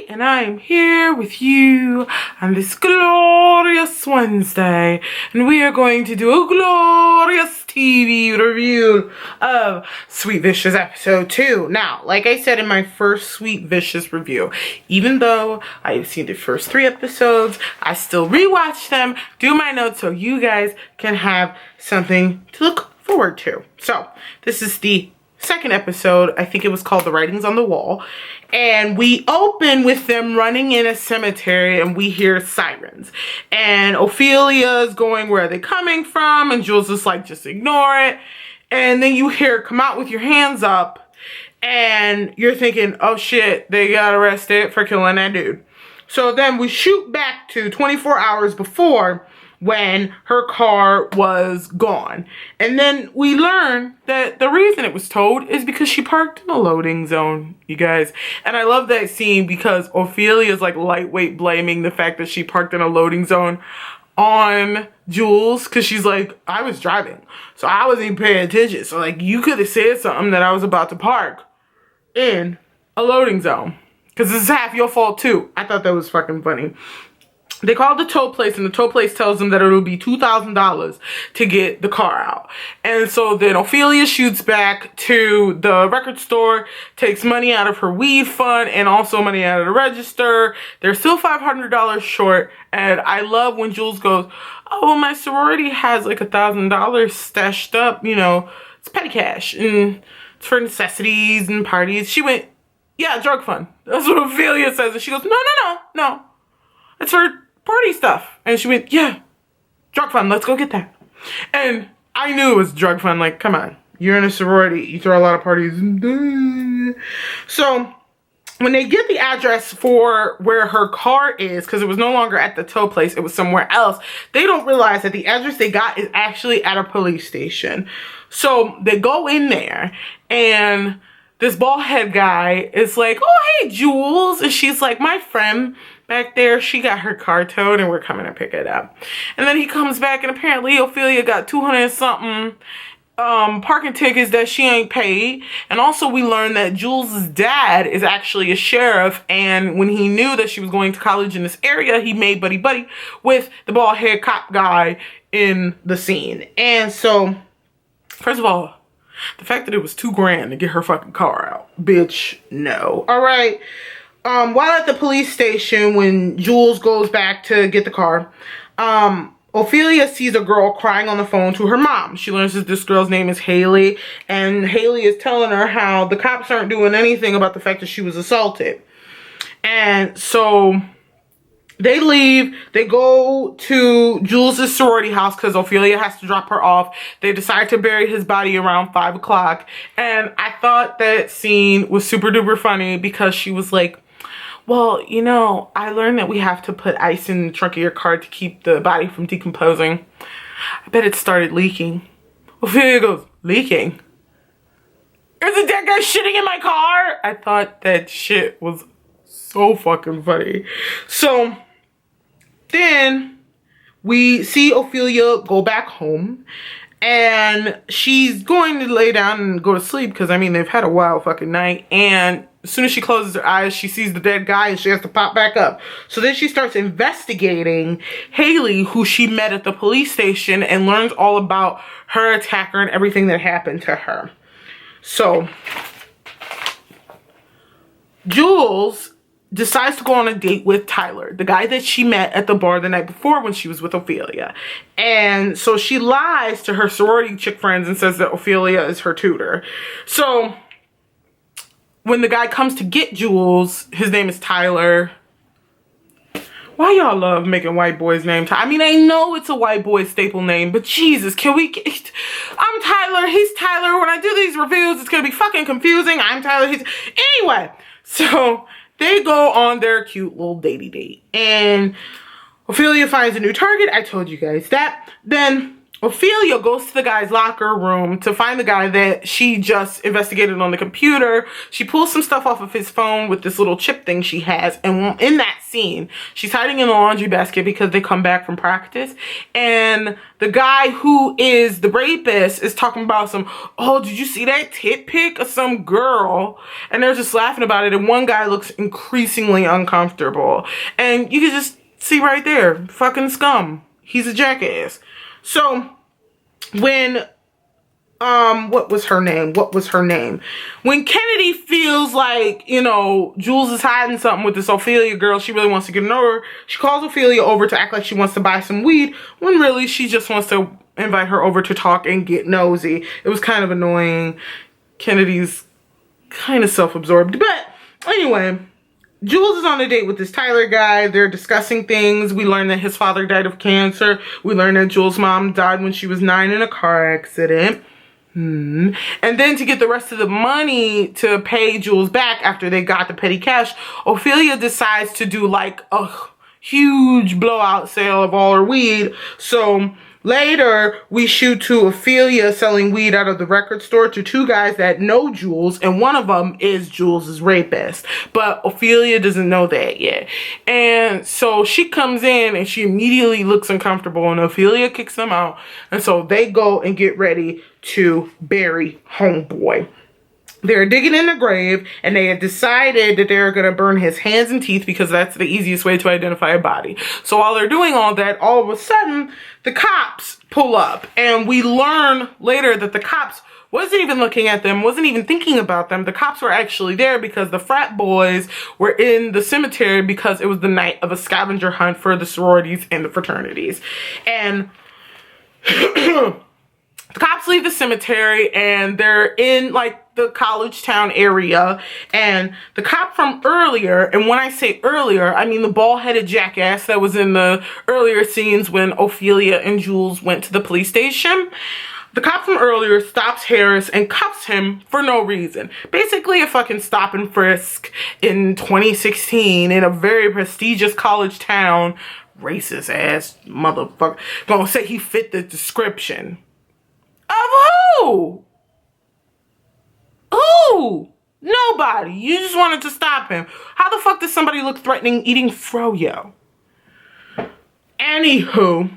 and I am here with you on this glorious Wednesday, and we are going to do a glorious TV review of Sweet Vicious episode 2. Now, like I said in my first Sweet Vicious review, even though I've seen the first 3 episodes, I still rewatch them, do my notes so you guys can have something to look forward to. So, this is the second episode. I think it was called The Writings on the Wall, and we open with them running in a cemetery and we hear sirens, and Ophelia's going, where are they coming from? And Jules is like, just ignore it. And then you hear, come out with your hands up, and you're thinking, oh shit, they got arrested for killing that dude. So then we shoot back to 24 hours before, when her car was gone. And then we learn that the reason it was towed is because she parked in a loading zone, you guys. And I love that scene because Ophelia's like lightweight blaming the fact that she parked in a loading zone on Jules, because she's like, I was driving, so I wasn't even paying attention. So like, you could have said something that I was about to park in a loading zone, because this is half your fault too. I thought that was fucking funny. They call the tow place, and the tow place tells them that it'll be $2,000 to get the car out. And so then Ophelia shoots back to the record store, takes money out of her weed fund and also money out of the register. They're still $500 short. And I love when Jules goes, oh, well, my sorority has like $1,000 stashed up, you know, it's petty cash and it's for necessities and parties. She went, yeah, drug fund. That's what Ophelia says. And she goes, no. It's for party stuff. And she went, yeah, drug fund, let's go get that. And I knew it was drug fund. Like, come on, you're in a sorority, you throw a lot of parties. So when they get the address for where her car is, because it was no longer at the tow place, it was somewhere else, they don't realize that the address they got is actually at a police station. So they go in there, and this bald head guy is like, oh, hey, Jules. And she's like, my friend back there, she got her car towed and we're coming to pick it up. And then he comes back, and apparently Ophelia got 200 and something parking tickets that she ain't paid. And also we learned that Jules's dad is actually a sheriff, and when he knew that she was going to college in this area, he made buddy with the bald head cop guy in the scene. And so, first of all, the fact that it was $2,000 to get her fucking car out, bitch, no. All right. While at the police station, when Jules goes back to get the car, Ophelia sees a girl crying on the phone to her mom. She learns that this girl's name is Haley, and Haley is telling her how the cops aren't doing anything about the fact that she was assaulted. And so they leave, they go to Jules' sorority house because Ophelia has to drop her off. They decide to bury his body around 5 o'clock. And I thought that scene was super duper funny because she was like, well, you know, I learned that we have to put ice in the trunk of your car to keep the body from decomposing. I bet it started leaking. Ophelia goes, leaking? Is a dead guy shitting in my car? I thought that shit was so fucking funny. So then we see Ophelia go back home, and she's going to lay down and go to sleep because, I mean, they've had a wild fucking night. And as soon as she closes her eyes, she sees the dead guy and she has to pop back up. So then she starts investigating Haley, who she met at the police station, and learns all about her attacker and everything that happened to her. So Jules decides to go on a date with Tyler, the guy that she met at the bar the night before when she was with Ophelia. And so she lies to her sorority chick friends and says that Ophelia is her tutor. So when the guy comes to get Jules, his name is Tyler. Why y'all love making white boys' name Tyler? I mean, I know it's a white boy staple name, but Jesus, can we get... I'm Tyler, he's Tyler. When I do these reviews, it's gonna be fucking confusing. I'm Tyler, he's... Anyway, so they go on their cute little datey date, and Ophelia finds a new target. I told you guys that. Then Ophelia goes to the guy's locker room to find the guy that she just investigated on the computer. She pulls some stuff off of his phone with this little chip thing she has. And in that scene, she's hiding in the laundry basket because they come back from practice. And the guy who is the rapist is talking about oh, did you see that tit pic of some girl? And they're just laughing about it. And one guy looks increasingly uncomfortable. And you can just see right there, fucking scum. He's a jackass. So when what was her name? When Kennedy feels like, you know, Jules is hiding something with this Ophelia girl, she really wants to get to know her. She calls Ophelia over to act like she wants to buy some weed, when really she just wants to invite her over to talk and get nosy. It was kind of annoying. Kennedy's kind of self-absorbed. But anyway, Jules is on a date with this Tyler guy. They're discussing things. We learn that his father died of cancer. We learn that Jules' mom died when she was 9 in a car accident. And then to get the rest of the money to pay Jules back after they got the petty cash, Ophelia decides to do like a huge blowout sale of all her weed. So later, we shoot to Ophelia selling weed out of the record store to two guys that know Jules, and one of them is Jules's rapist. But Ophelia doesn't know that yet. And so she comes in and she immediately looks uncomfortable, and Ophelia kicks them out. And so they go and get ready to bury homeboy. They're digging in the grave, and they had decided that they're going to burn his hands and teeth because that's the easiest way to identify a body. So while they're doing all that, all of a sudden, the cops pull up, and we learn later that the cops wasn't even looking at them, wasn't even thinking about them. The cops were actually there because the frat boys were in the cemetery because it was the night of a scavenger hunt for the sororities and the fraternities. And the cops leave the cemetery, and they're in like the college town area, and the cop from earlier, and when I say earlier, I mean the bald-headed jackass that was in the earlier scenes when Ophelia and Jules went to the police station. The cop from earlier stops Harris and cuffs him for no reason. Basically a fucking stop and frisk in 2016 in a very prestigious college town. Racist ass motherfucker. Gonna say he fit the description. Of who? Who? Nobody. You just wanted to stop him. How the fuck does somebody look threatening eating froyo? Anywho,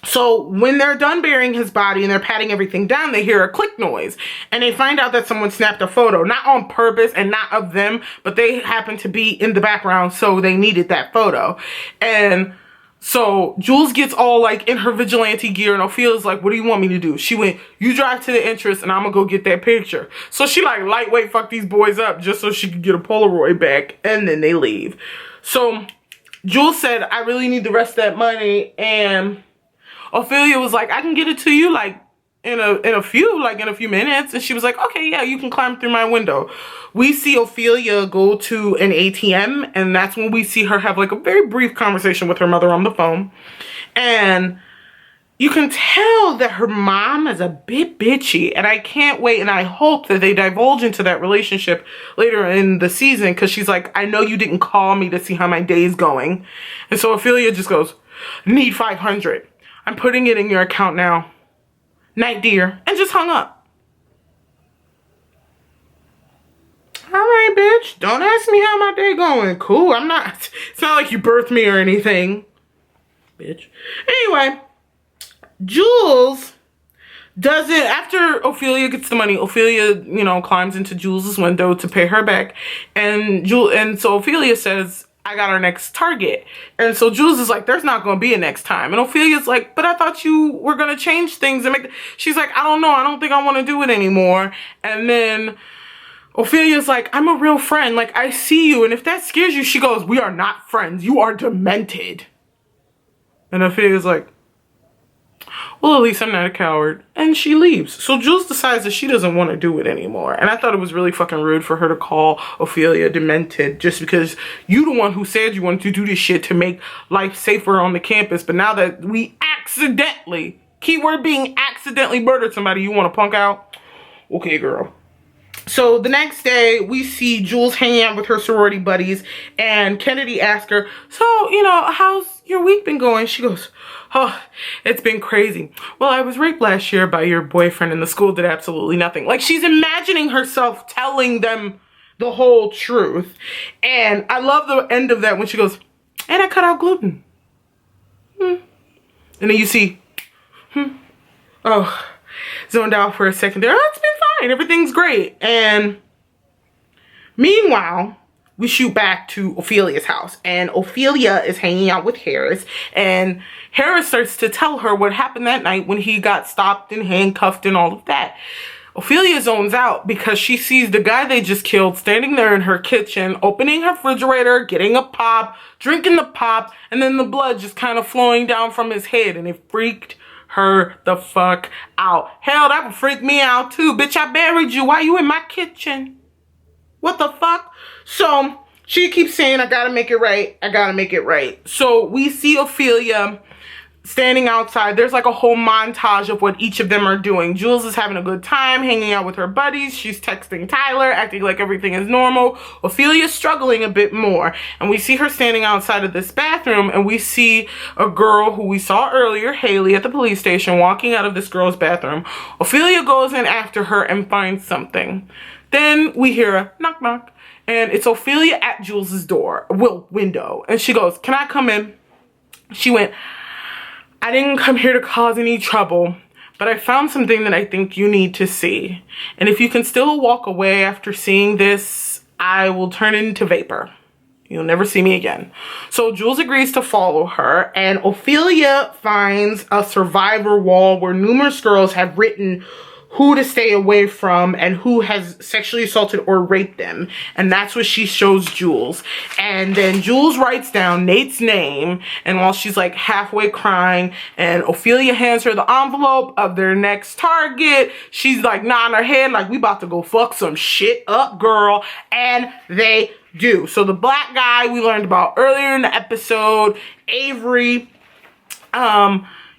so when they're done burying his body and they're patting everything down, they hear a click noise. And they find out that someone snapped a photo. Not on purpose and not of them, but they happen to be in the background, so they needed that photo. And so Jules gets all like in her vigilante gear, and Ophelia's like, what do you want me to do? She went, you drive to the entrance and I'm gonna go get that picture. So she like lightweight fucked these boys up just so she could get a Polaroid back, and then they leave. So Jules said, I really need the rest of that money, and Ophelia was like, I can get it to you like in a few minutes. And she was like, okay, yeah, you can climb through my window. We see Ophelia go to an ATM, and that's when we see her have like a very brief conversation with her mother on the phone. And you can tell that her mom is a bit bitchy, and I can't wait, and I hope that they divulge into that relationship later in the season, because she's like, I know you didn't call me to see how my day's going. And so Ophelia just goes, need 500. I'm putting it in your account now. Night, dear. And just hung up. All right, bitch. Don't ask me how my day going. Cool. It's not like you birthed me or anything. Bitch. Anyway, Jules after Ophelia gets the money, Ophelia, you know, climbs into Jules's window to pay her back. And so Ophelia says, I got our next target. And so Jules is like, there's not going to be a next time. And Ophelia's like, but I thought you were going to change things and make. She's like, I don't know. I don't think I want to do it anymore. And then Ophelia's like, I'm a real friend. Like, I see you. And if that scares you, she goes, we are not friends. You are demented. And Ophelia's like, well, at least I'm not a coward. And she leaves. So Jules decides that she doesn't want to do it anymore. And I thought it was really fucking rude for her to call Ophelia demented just because you the one who said you wanted to do this shit to make life safer on the campus. But now that we accidentally, keyword being accidentally murdered somebody, you want to punk out? Okay, girl. So the next day, we see Jules hanging out with her sorority buddies, and Kennedy asks her, so, you know, how's your week been going? She goes, oh, it's been crazy. Well, I was raped last year by your boyfriend, and the school did absolutely nothing. Like, she's imagining herself telling them the whole truth. And I love the end of that when she goes, and I cut out gluten. And then you see, oh, zoned out for a second there. Oh, it's been fine. Everything's great. And meanwhile, we shoot back to Ophelia's house. And Ophelia is hanging out with Harris. And Harris starts to tell her what happened that night when he got stopped and handcuffed and all of that. Ophelia zones out because she sees the guy they just killed standing there in her kitchen, opening her refrigerator, getting a pop, drinking the pop, and then the blood just kind of flowing down from his head. And it freaked her the fuck out. Hell, that would freak me out too. Bitch, I buried you. Why you in my kitchen? What the fuck? So she keeps saying, I gotta make it right. I gotta make it right. So we see Ophelia standing outside. There's like a whole montage of what each of them are doing. Jules is having a good time hanging out with her buddies. She's texting Tyler, acting like everything is normal. Ophelia's struggling a bit more. And we see her standing outside of this bathroom, and we see a girl who we saw earlier, Haley, at the police station, walking out of this girl's bathroom. Ophelia goes in after her and finds something. Then we hear a knock knock, and it's Ophelia at Jules's door, window. And she goes, can I come in? She went, I didn't come here to cause any trouble, but I found something that I think you need to see. And if you can still walk away after seeing this, I will turn into vapor. You'll never see me again. So Jules agrees to follow her, and Ophelia finds a survivor wall where numerous girls have written who to stay away from and who has sexually assaulted or raped them. And that's what she shows Jules. And then Jules writes down Nate's name, and while she's like halfway crying, and Ophelia hands her the envelope of their next target, she's like nodding her head like, we about to go fuck some shit up, girl. And they do. So the black guy we learned about earlier in the episode, Avery,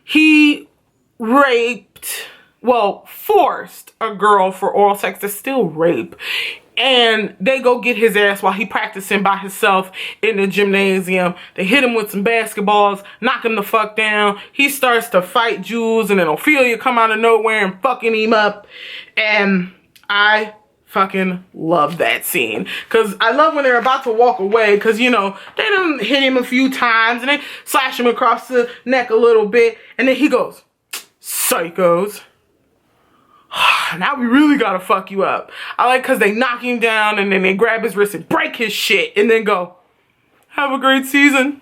he forced a girl for oral sex. That's still rape. And they go get his ass while he practicing by himself in the gymnasium. They hit him with some basketballs, knock him the fuck down. He starts to fight Jules, and then Ophelia come out of nowhere and fucking him up. And I fucking love that scene, because I love when they're about to walk away, because, you know, they done hit him a few times and they slash him across the neck a little bit, and then he goes, psychos. Now we really gotta fuck you up. I like because they knock him down and then they grab his wrist and break his shit and then go, have a great season.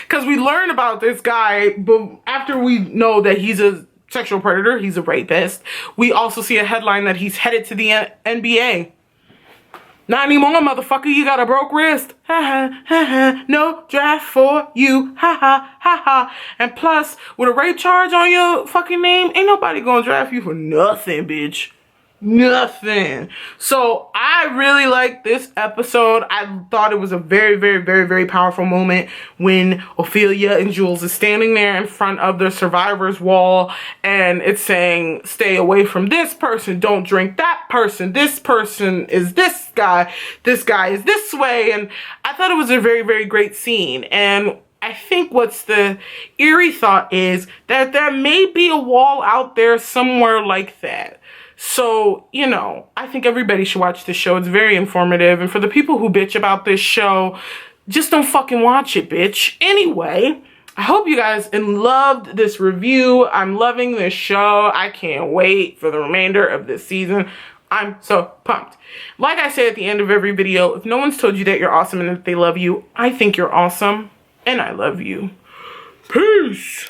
Because we learn about this guy, but after we know that he's a sexual predator, he's a rapist, we also see a headline that he's headed to the NBA. Not anymore, motherfucker. You got a broke wrist. Ha ha ha ha. No draft for you. Ha ha ha ha. And plus, with a rape charge on your fucking name, ain't nobody gonna draft you for nothing, bitch. Nothing. So I really like this episode. I thought it was a very, very, very, very powerful moment when Ophelia and Jules is standing there in front of the survivor's wall, and it's saying, stay away from this person, don't drink that person, this person is this guy is this way. And I thought it was a very, very great scene. And I think what's the eerie thought is that there may be a wall out there somewhere like that. So, you know, I think everybody should watch this show. It's very informative. And for the people who bitch about this show, just don't fucking watch it, bitch. Anyway, I hope you guys loved this review. I'm loving this show. I can't wait for the remainder of this season. I'm so pumped. Like I say at the end of every video, if no one's told you that you're awesome and that they love you, I think you're awesome and I love you. Peace.